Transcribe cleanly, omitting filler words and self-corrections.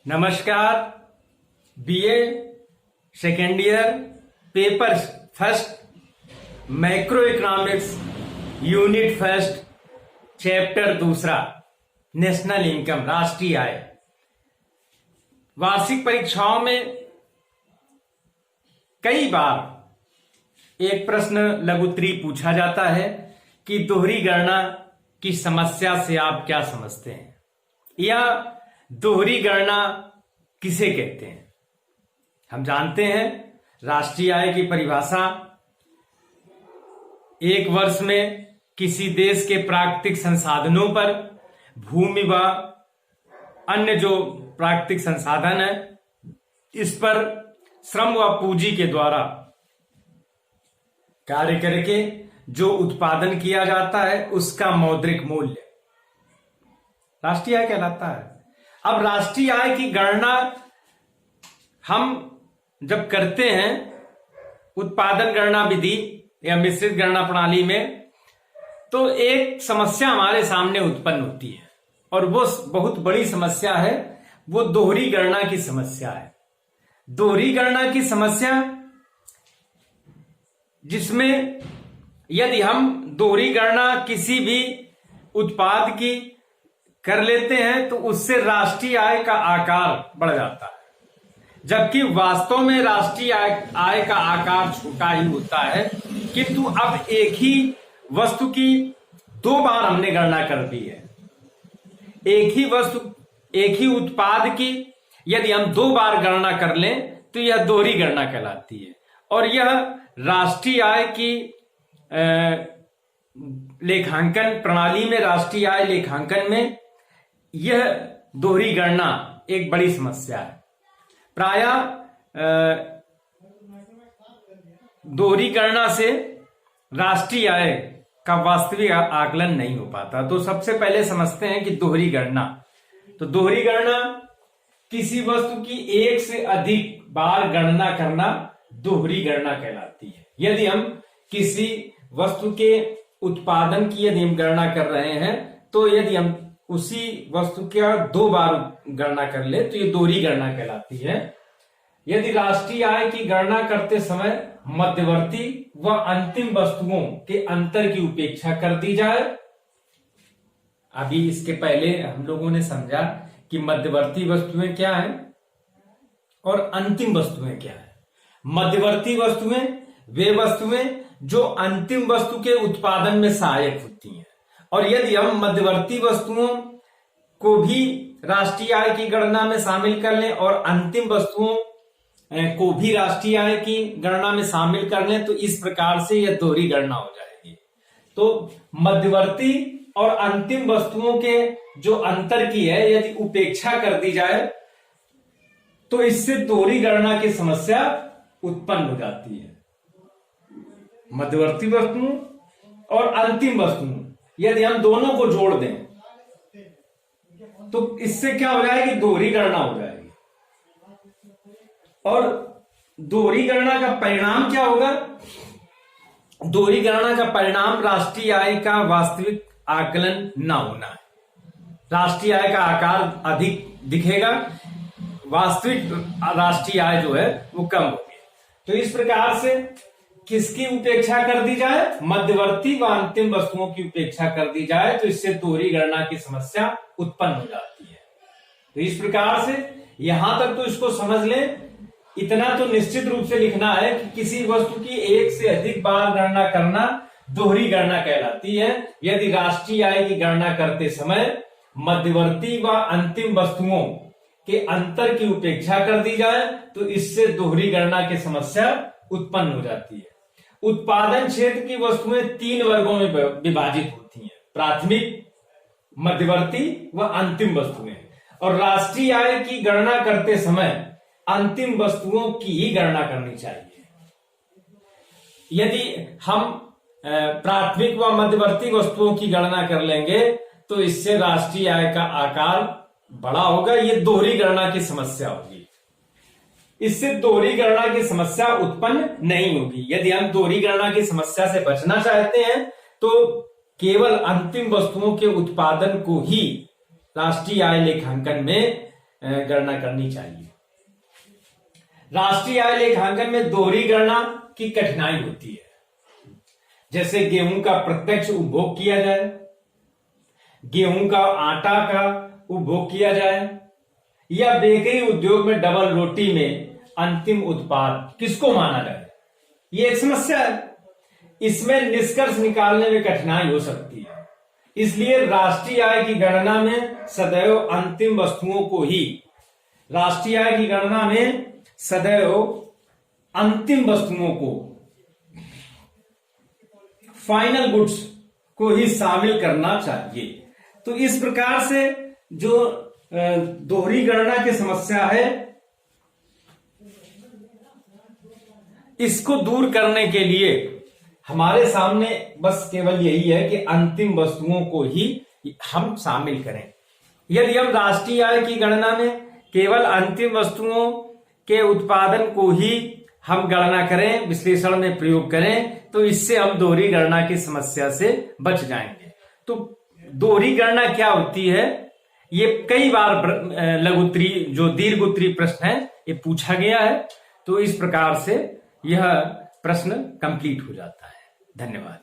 नमस्कार। BA second year paper first macro economics unit first chapter दूसरा national income राष्ट्रीय आय। वार्षिक परीक्षाओं में कई बार एक प्रश्न लघुत्तरी पूछा जाता है कि दोहरी गणना की समस्या से आप क्या समझते हैं या दोहरी गणना किसे कहते हैं। हम जानते हैं राष्ट्रीय आय की परिभाषा एक वर्ष में किसी देश के प्राकृतिक संसाधनों पर भूमि व अन्य जो प्राकृतिक संसाधन है इस पर श्रम व पूंजी के द्वारा कार्य करके जो उत्पादन किया जाता है उसका मौद्रिक मूल्य राष्ट्रीय आय कहलाता है। अब राष्ट्रीय आय की गणना हम जब करते हैं उत्पादन गणना विधि या मिश्रित गणना प्रणाली में तो एक समस्या हमारे सामने उत्पन्न होती है और वो बहुत बड़ी समस्या है, वो दोहरी गणना की समस्या है। दोहरी गणना की समस्या जिसमें यदि हम दोहरी गणना किसी भी उत्पाद की कर लेते हैं तो उससे राष्ट्रीय आय का आकार बढ़ जाता है, जबकि वास्तव में राष्ट्रीय आय का आकार छोटा ही होता है। किंतु अब एक ही वस्तु की दो बार हमने गणना कर दी है। एक ही उत्पाद की यदि हम दो बार गणना कर लें तो यह दोहरी गणना कहलाती है और यह राष्ट्रीय आय की लेखांकन प्रणाली में, राष्ट्रीय आय लेखांकन में यह दोहरी गणना एक बड़ी समस्या है। प्रायः दोहरी गणना से राष्ट्रीय आय का वास्तविक आकलन नहीं हो पाता। तो सबसे पहले समझते हैं कि दोहरी गणना, तो दोहरी गणना किसी वस्तु की एक से अधिक बार गणना करना दोहरी गणना कहलाती है। यदि हम किसी वस्तु के उत्पादन की यदि हम गणना कर रहे हैं तो यदि हम उसी वस्तु का दो बार गणना कर ले तो ये दोहरी गणना कहलाती है। यदि राष्ट्रीय आय की गणना करते समय मध्यवर्ती व अंतिम वस्तुओं के अंतर की उपेक्षा कर दी जाए। अभी इसके पहले हम लोगों ने समझा कि मध्यवर्ती वस्तुएं क्या हैं और अंतिम वस्तुएं क्या है। मध्यवर्ती वस्तुएं वे वस्तुएं जो अंतिम वस्तु के उत्पादन में सहायक होती हैं, और यदि हम मध्यवर्ती वस्तुओं को भी राष्ट्रीय आय की गणना में शामिल कर लें और अंतिम वस्तुओं को भी राष्ट्रीय आय की गणना में शामिल कर लें तो इस प्रकार से यह दोहरी गणना हो जाएगी। तो मध्यवर्ती और अंतिम वस्तुओं के जो अंतर की है यदि उपेक्षा कर दी जाए तो इससे दोहरी गणना की समस्या उत्पन्न हो जाती है। मध्यवर्ती वस्तुओं और अंतिम वस्तुओं यदि हम दोनों को जोड़ दें तो इससे क्या हो जाएगी, दोहरी गणना हो जाएगी। और दोहरी गणना का परिणाम क्या होगा? दोहरी गणना का परिणाम राष्ट्रीय आय का वास्तविक आकलन न होना है। राष्ट्रीय आय का आकार अधिक दिखेगा, वास्तविक राष्ट्रीय आय जो है वो कम होगी। तो इस प्रकार से किसकी उपेक्षा कर दी जाए? मध्यवर्ती व अंतिम वस्तुओं की उपेक्षा कर दी जाए तो इससे दोहरी गणना की समस्या उत्पन्न हो जाती है। तो इस प्रकार से यहां तक तो इसको समझ लें। इतना तो निश्चित रूप से लिखना है कि किसी वस्तु की एक से अधिक बार गणना करना दोहरी गणना कहलाती है। यदि राष्ट्रीय आय की गणना करते समय मध्यवर्ती व अंतिम वस्तुओं के अंतर की उपेक्षा कर दी जाए तो इससे दोहरी गणना की समस्या उत्पन्न हो जाती है। उत्पादन क्षेत्र की वस्तुएं तीन वर्गों में विभाजित होती हैं: प्राथमिक, मध्यवर्ती व अंतिम वस्तुएं। और राष्ट्रीय आय की गणना करते समय अंतिम वस्तुओं की ही गणना करनी चाहिए। यदि हम प्राथमिक व मध्यवर्ती वस्तुओं की गणना कर लेंगे तो इससे राष्ट्रीय आय का आकार बड़ा होगा, ये दोहरी गणना की समस्या होगी। इससे दोहरी गणना की समस्या उत्पन्न नहीं होगी। यदि हम दोहरी गणना की समस्या से बचना चाहते हैं तो केवल अंतिम वस्तुओं के उत्पादन को ही राष्ट्रीय आय लेखांकन में गणना करनी चाहिए। राष्ट्रीय आय लेखांकन में दोहरी गणना की कठिनाई होती है, जैसे गेहूं का प्रत्यक्ष उपभोग किया जाए, गेहूं का आटा का उपभोग किया जाए, या बेकरी उद्योग में डबल रोटी में अंतिम उत्पाद किसको माना जाए। ये एक समस्या है, इसमें निष्कर्ष निकालने में कठिनाई हो सकती है। इसलिए राष्ट्रीय आय की गणना में सदैव अंतिम वस्तुओं को ही, राष्ट्रीय आय की गणना में सदैव अंतिम वस्तुओं को, फाइनल गुड्स को ही शामिल करना चाहिए। तो इस प्रकार से जो दोहरी गणना की समस्या है, इसको दूर करने के लिए हमारे सामने बस केवल यही है कि अंतिम वस्तुओं को ही हम शामिल करें। यदि हम राष्ट्रीय आय की गणना में केवल अंतिम वस्तुओं के उत्पादन को ही हम गणना करें, विश्लेषण में प्रयोग करें, तो इससे हम दोहरी गणना की समस्या से बच जाएंगे। तो दोहरी गणना क्या होती है, ये कई बार लघु उत्तरी जो दीर्घ उत्तरी प्रश्न है ये पूछा गया है। तो इस प्रकार से यह प्रश्न कंप्लीट हो जाता है। धन्यवाद।